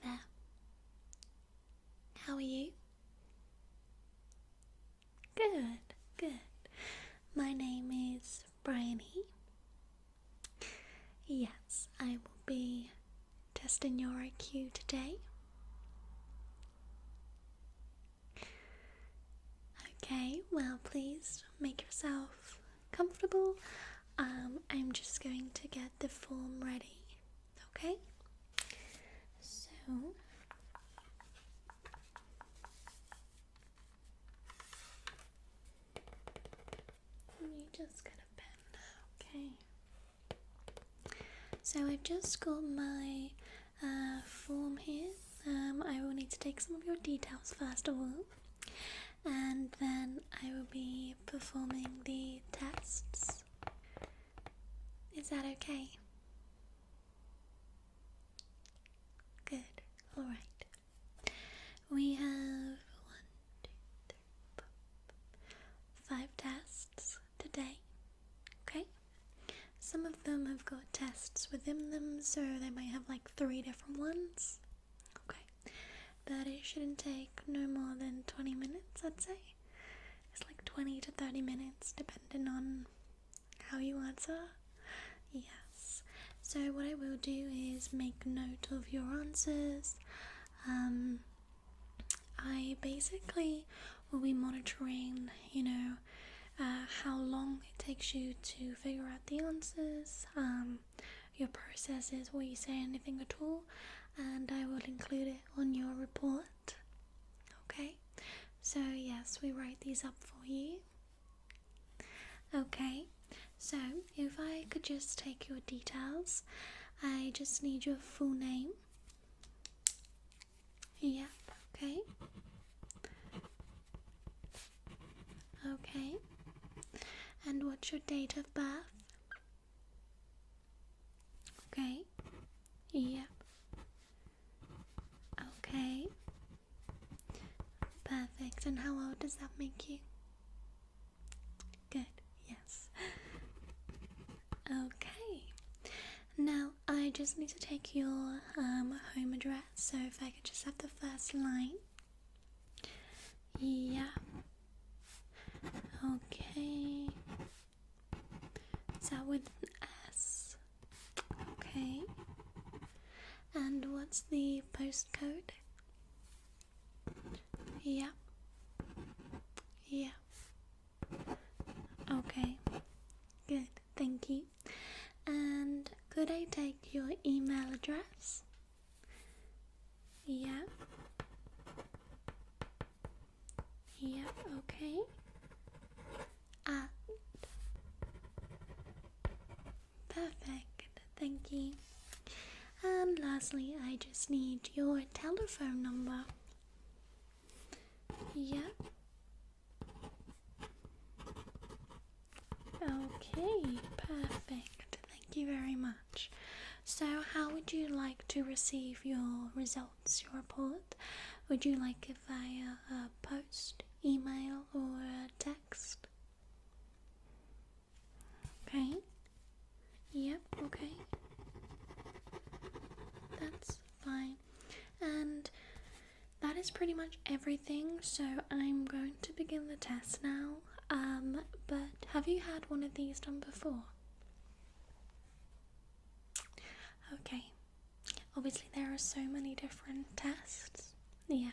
there. How are you? Good, good. My name is Bryoni. Yes, I will be testing your IQ today. Okay, well, please make yourself comfortable. I'm just going to get the form ready, okay? So, let me just get a pen, okay? So I've just got my form here. I will need to take some of your details first of all, and then I will be performing the tests. Is that okay? Good. Alright. We have 1, 2, 3, 4, 5 tests today. Okay? Some of them have got tests within them, so they might have like 3 different ones. Okay. But it shouldn't take no more than 20 minutes, I'd say. It's like 20 to 30 minutes, depending on how you answer. Yes. So what I will do is make note of your answers. I basically will be monitoring, how long it takes you to figure out the answers, your processes, will you say anything at all, and I will include it on your report. Okay, so yes, we write these up for you. Okay, so if I could just take your details, I just need your full name. Yep, okay. Okay. And what's your date of birth? Okay. Yep. Okay. Perfect. And how old does that make you? Good. Yes. Okay. Now I just need to take your home address. So if I could just have the first line. Yeah. Okay. Is that with an S? Okay. And what's the postcode? Yeah. Yeah. Okay. Good. Thank you. And could I take your email address? Yeah. Yeah. Okay. Perfect, thank you. And lastly, I just need your telephone number. Yeah. Okay, perfect. Thank you very much. So how would you like to receive your results, your report? Would you like it via a post, email, or a text? Okay. Yep, okay. That's fine. And that is pretty much everything, so I'm going to begin the test now. But have you had one of these done before? Okay. Obviously there are so many different tests. Yeah.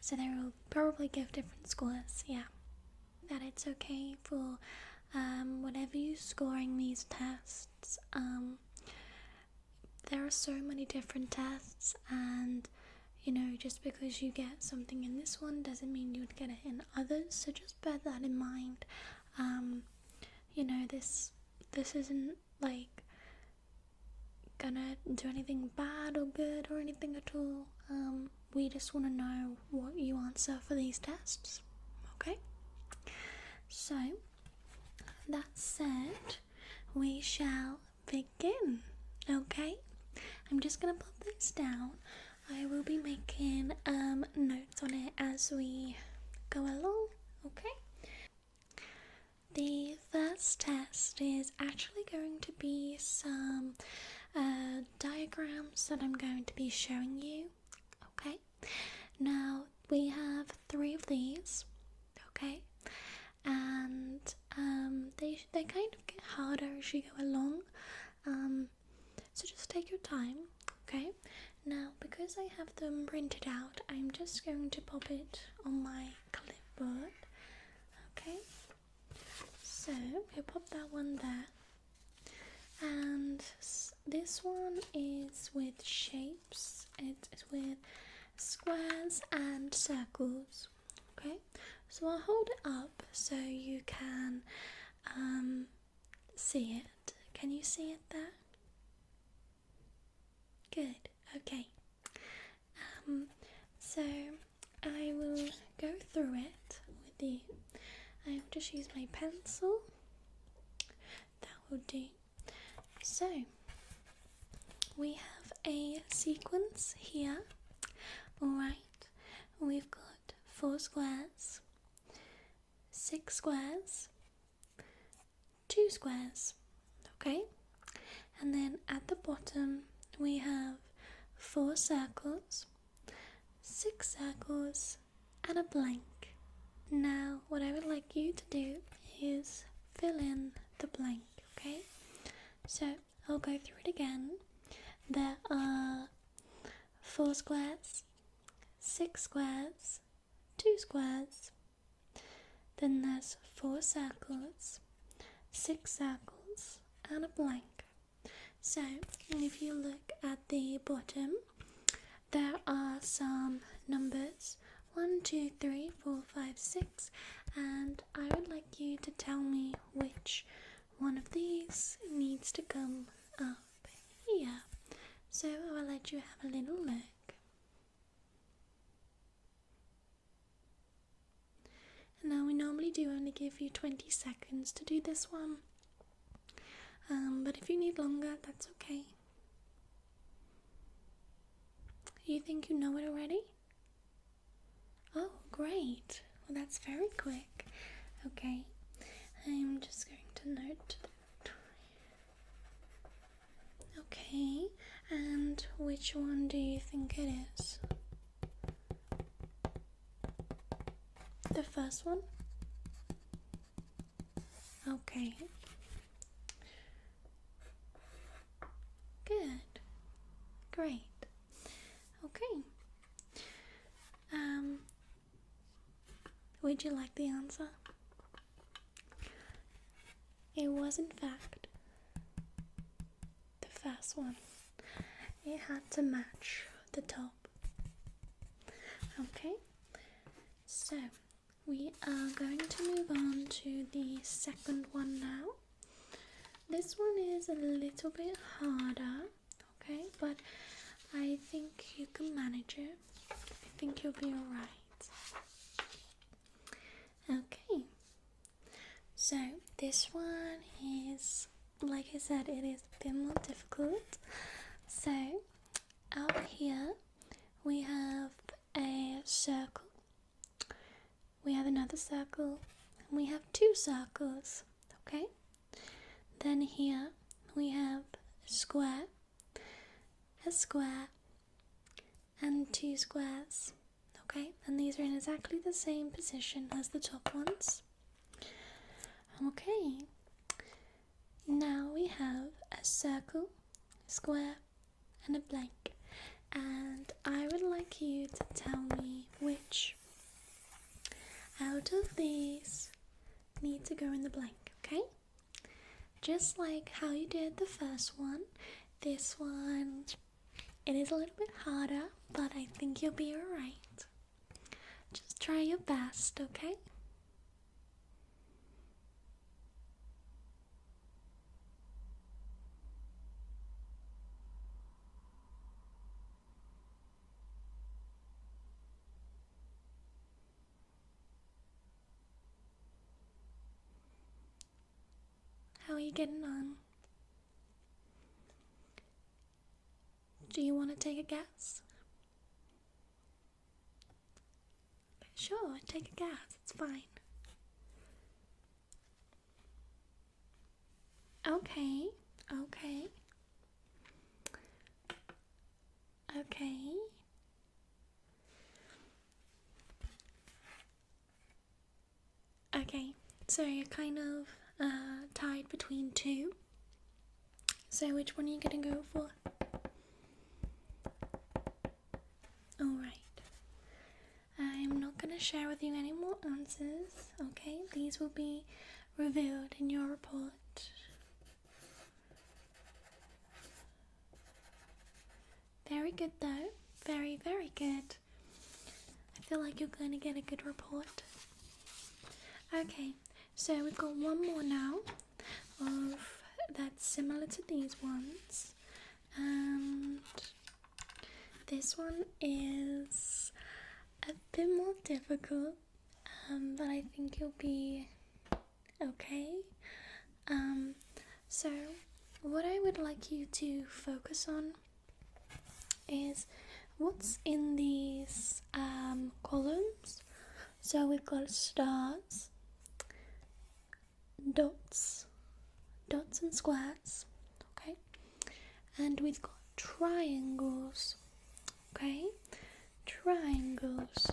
So they will probably give different scores, yeah. That it's okay for whatever you're scoring these tests, there are so many different tests, and just because you get something in this one doesn't mean you'd get it in others, so just bear that in mind. This isn't like gonna do anything bad or good or anything at all. We just want to know what you answer for these tests, okay? So that said, we shall begin, okay? I'm just gonna pop this down. I will be making notes on it as we go along, okay? The first test is actually going to be some diagrams that I'm going to be showing you. Now we have 3 of these, okay? And they kind of get harder as you go along. So just take your time, okay? Now, because I have them printed out, I'm just going to pop it on my clipboard, okay? So, we pop that one there. And this one is with shapes. It's with squares and circles, okay? So I'll hold it up so you can see it. Can you see it there? Good, okay. So I will go through it with you. I will just use my pencil. That will do. So we have a sequence here. Alright, we've got 4 squares, 6 squares, 2 squares, okay? And then at the bottom we have 4 circles, 6 circles, and a blank. Now, what I would like you to do is fill in the blank, okay? So, I'll go through it again. There are 4 squares, 6 squares, 2 squares, then there's 4 circles, 6 circles, and a blank. So, if you look at the bottom, there are some numbers 1, 2, 3, 4, 5, 6, and I would like you to tell me which one of these needs to come up here. So I will let you have a little look. Now we normally do only give you 20 seconds to do this one, but if you need longer, that's okay. You think you know it already? Oh, great. Well, that's very quick. Okay, I'm just going to note that. Okay, and which one do you think it is? The first one? Okay. Good. Great. Okay. Would you like the answer? It was in fact the first one. It had to match the top. Okay, so we are going to move on to the second one now. This one is a little bit harder, okay, but I think you can manage it. I think you'll be alright. Okay, so this one is, like I said, it is a bit more difficult. So out here we have a circle, we have another circle, and we have 2 circles, okay? Then here we have a square, and 2 squares, okay? And these are in exactly the same position as the top ones. Okay, now we have a circle, square, and a blank, and I would like you to tell me which out of these need to go in the blank, okay? Just like how you did the first one, this one, it is a little bit harder, but I think you'll be alright. Just try your best, okay? How are you getting on? Do you want to take a guess? Sure, take a guess, it's fine. Okay. Okay, so you're kind of tied between two. So which one are you gonna go for? Alright. I'm not gonna share with you any more answers, okay? These will be revealed in your report. Very good though. Very, very good. I feel like you're going to get a good report. Okay, so we've got one more now that's similar to these ones. And this one is a bit more difficult, but I think you'll be okay. So what I would like you to focus on is what's in these columns. So we've got stars, dots and squares, okay, and we've got triangles, okay, triangles.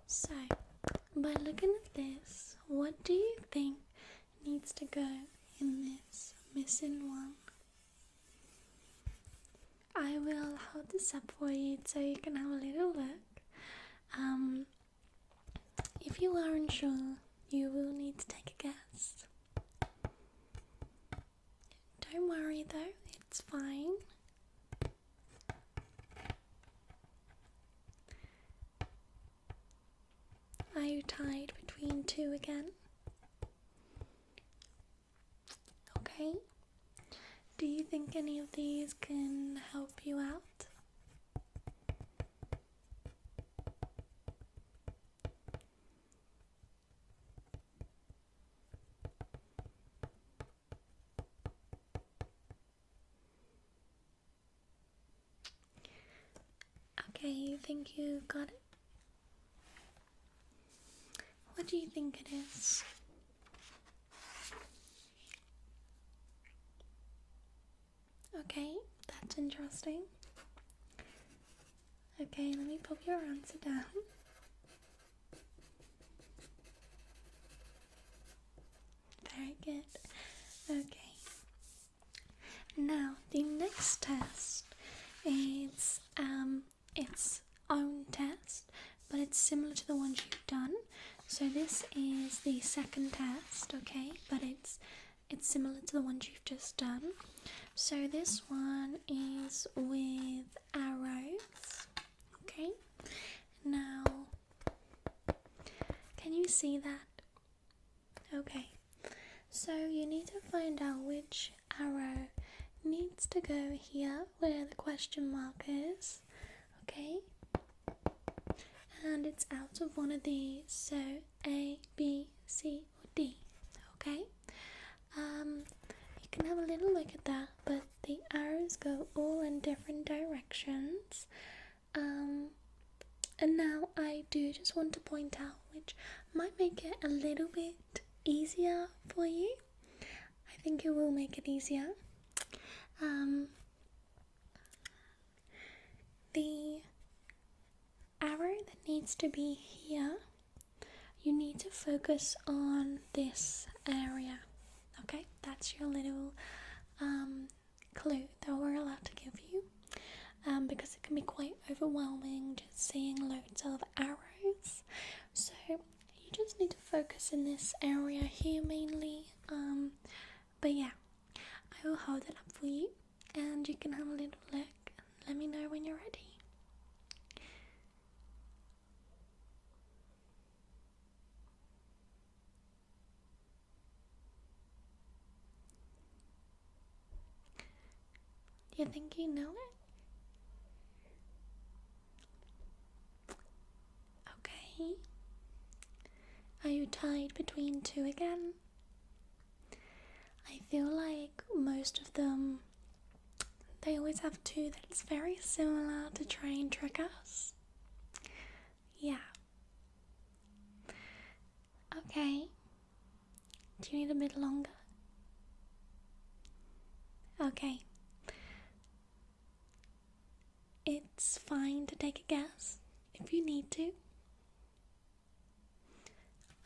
So by looking at this, what do you think needs to go in this missing one? I will hold this up for you so you can have a little look. If you are unsure, you will need to take a guess. Don't worry though, it's fine. Are you tied between two again? Okay. Do you think any of these can help you out? Okay, you think you got it? What do you think it is? Okay, that's interesting. Okay, let me pop your answer down. Very good. Okay. Now, the next test is its own test, but it's similar to the ones you've done. So this is the second test, okay, but it's similar to the ones you've just done. So this one is with arrows, okay. Now, can you see that? Okay, so you need to find out which arrow needs to go here where the question mark is, okay, and it's out of one of these, so A, B, C or D, okay. You can have a little look at that, but the arrows go all in different directions. And now I do just want to point out, which might make it a little bit easier for you. I think it will make it easier. The arrow that needs to be here, you need to focus on this area. Okay, that's your little clue that we're allowed to give you, because it can be quite overwhelming just seeing loads of arrows. So you just need to focus in this area here mainly. But yeah, I will hold it up for you and you can have a little look and let me know when you're ready. Do you think you know it? Okay. Are you tied between two again? I feel like most of them, they always have two that's very similar to try and trick us. Yeah. Okay. Do you need a bit longer? Okay. It's fine to take a guess if you need to.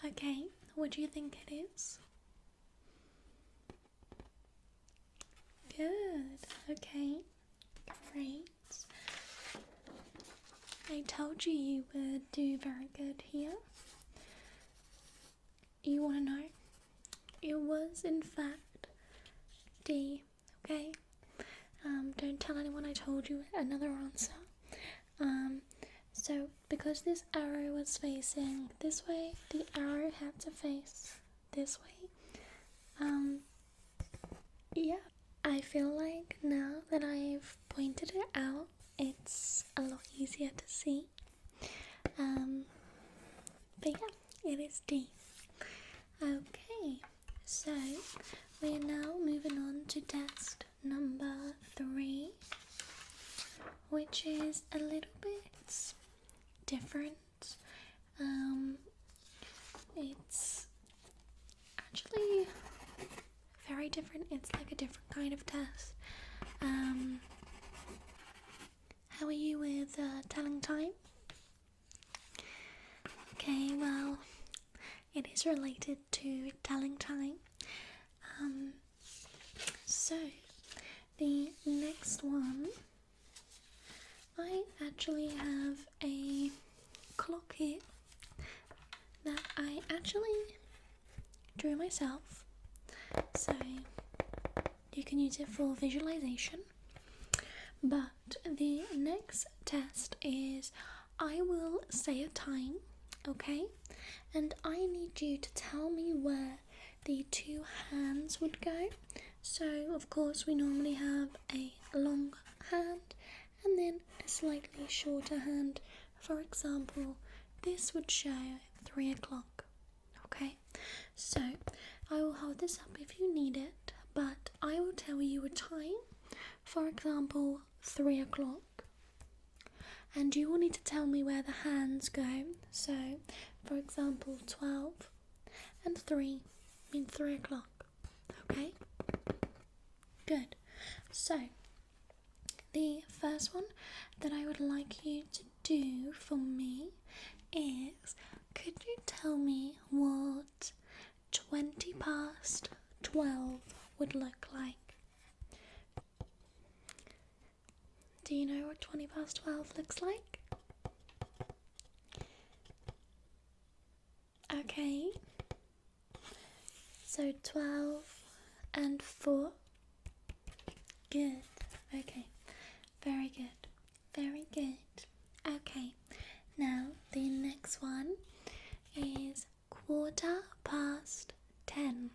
Okay, what do you think it is? Good, okay, great. I told you you would do very good here. You want to know? It was in fact D, okay? Don't tell anyone I told you another answer. So because this arrow was facing this way, the arrow had to face this way. Yeah, I feel like now that I've pointed it out, it's a lot easier to see. But yeah, it is D. Okay, so we're now moving on to test number 3, which is a little bit different. It's actually very different. It's like a different kind of test. How are you with telling time? Okay, well, it is related to telling time. So the next one, I actually have a clock here that I actually drew myself, so you can use it for visualization. But the next test is I will say a time, okay, and I need you to tell me where the 2 hands would go. So of course we normally have a long hand and then a slightly shorter hand. For example, this would show 3 o'clock. Okay, so I will hold this up if you need it, but I will tell you a time, for example 3 o'clock, and you will need to tell me where the hands go. So for example 12 and 3 mean 3 o'clock. Okay, good. So the first one that I would like you to do for me is, could you tell me what 20 past 12 would look like? Do you know what 20 past 12 looks like? Okay, so 12 and 4. Good. Okay, very good, very good. Okay, now the next one is 10:15.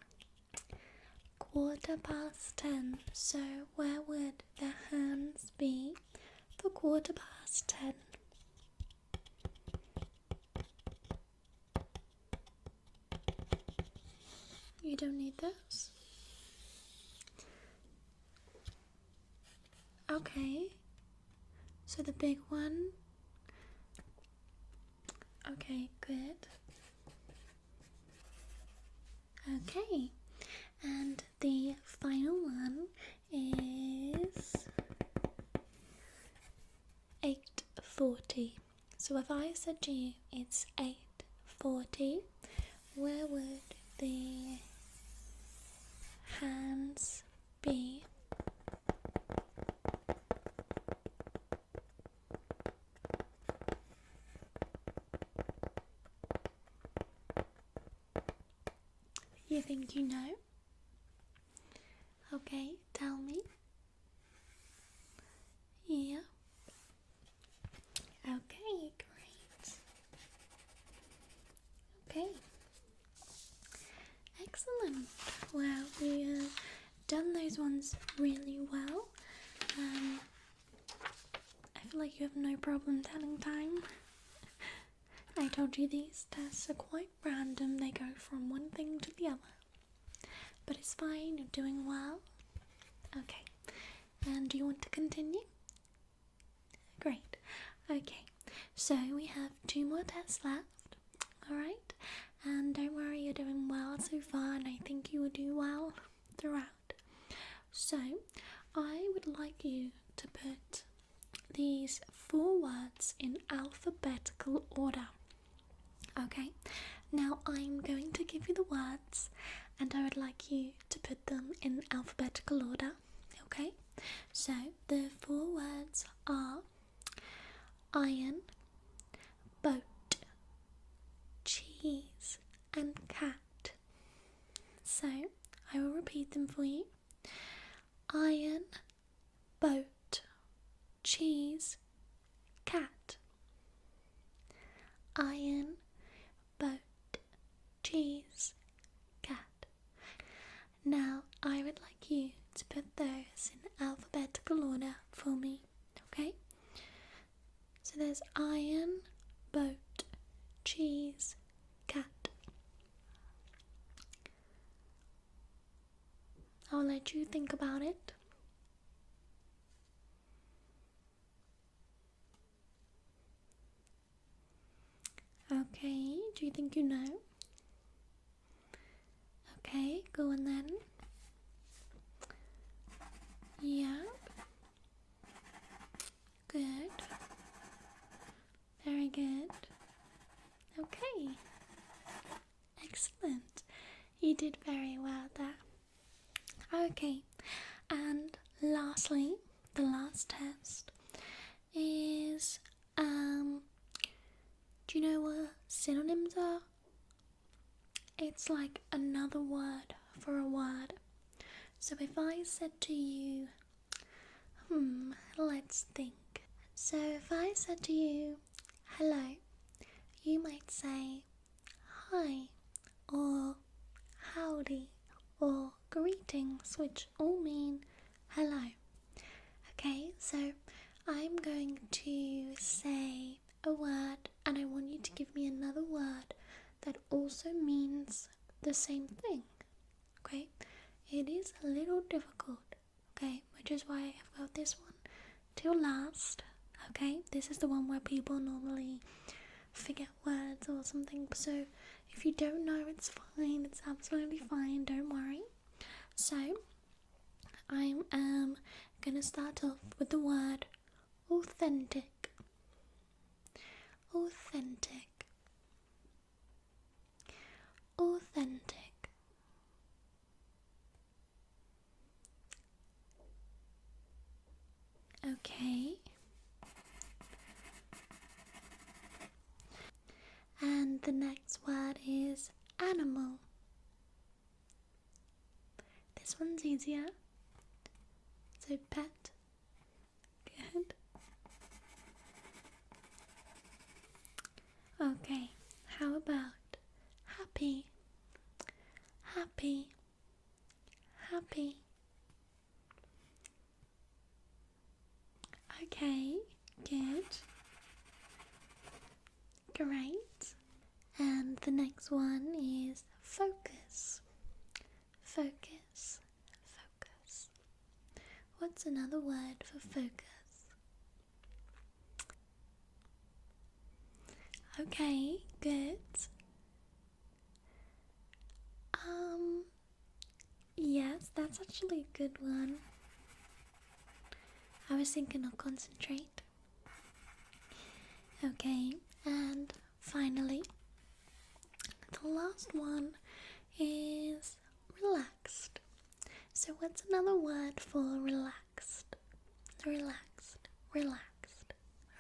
10:15. So where would the hands be for 10:15? You don't need those? Okay, so the big one. Okay, good. Okay, and the final one is 8:40. So if I said to you it's 8:40, where would the hands be? You think you know? Okay, tell me. Yeah. Okay, great. Okay. Excellent. Well, we have done those ones really well. I feel like you have no problem telling time. I told you these tests are quite random. They go from one thing to the other. But it's fine, you're doing well. Okay. And do you want to continue? Great. Okay. So we have 2 more tests left. Alright? And don't worry, you're doing well so far, and I think you will do well throughout. So I would like you to put these 4 words in alphabetical order. Okay, Now I'm going to give you the words and I would like you to put them in alphabetical order, okay? So the 4 words are iron, boat, cheese and cat. So I will repeat them for you. Iron, boat, cheese, cat. Iron, boat, cheese, cat. Now I would like you to put those in alphabetical order for me, okay? So there's iron, boat, cheese, cat. I'll let you think about it. Okay, do you think you know? Okay, go on then. Yeah. Good. Very good. Okay. Excellent. You did very well there. Okay, and lastly, the last test is, do you know what synonyms are? It's like another word for a word. So if I said to you, let's think. So if I said to you, hello, you might say hi, or howdy, or greetings, which all mean hello. Okay, so I'm going to say a word and I want you to give me another word that also means the same thing. Okay, it is a little difficult, okay, which is why I've got this one till last. Okay, this is the one where people normally forget words or something, so if you don't know, it's fine, it's absolutely fine, don't worry. So I'm gonna start off with the word authentic. Authentic. Authentic. Okay. And the next word is animal. This one's easier. So pet. Good. Okay, how about happy? Happy. Happy. Okay, good. Great. And the next one is focus. Focus. Focus. What's another word for focus? Okay, good. Yes, that's actually a good one. I was thinking of concentrate. Okay, and finally, the last one is relaxed. So what's another word for relaxed? Relaxed, relaxed,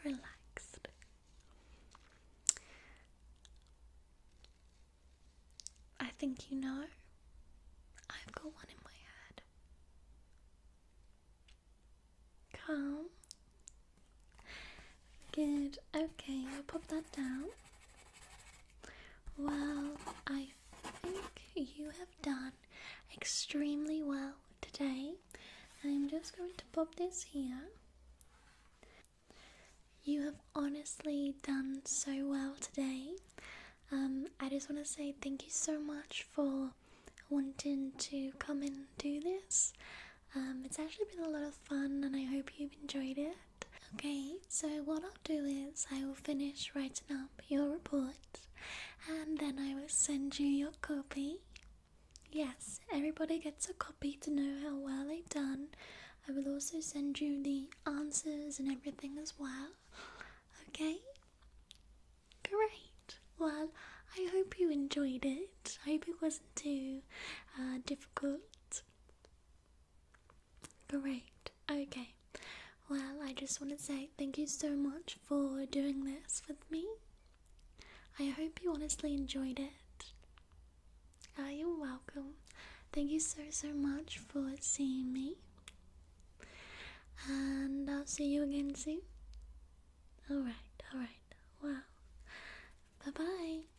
relaxed. I think you know. I've got one in my head. Calm. Good. Okay, I'll pop that down. Well, I think you have done extremely well today. I'm just going to pop this here. You have honestly done so well today. I just want to say thank you so much for wanting to come and do this. It's actually been a lot of fun and I hope you've enjoyed it. Okay, so what I'll do is I will finish writing up your report and then I will send you your copy. Yes, everybody gets a copy to know how well they've done. I will also send you the answers and everything as well. Okay? Great. Well, I hope you enjoyed it. I hope it wasn't too difficult. Great. Okay. Well, I just want to say thank you so much for doing this with me. I hope you honestly enjoyed it. You're welcome. Thank you so much for seeing me. And I'll see you again soon. Alright. Well, bye-bye.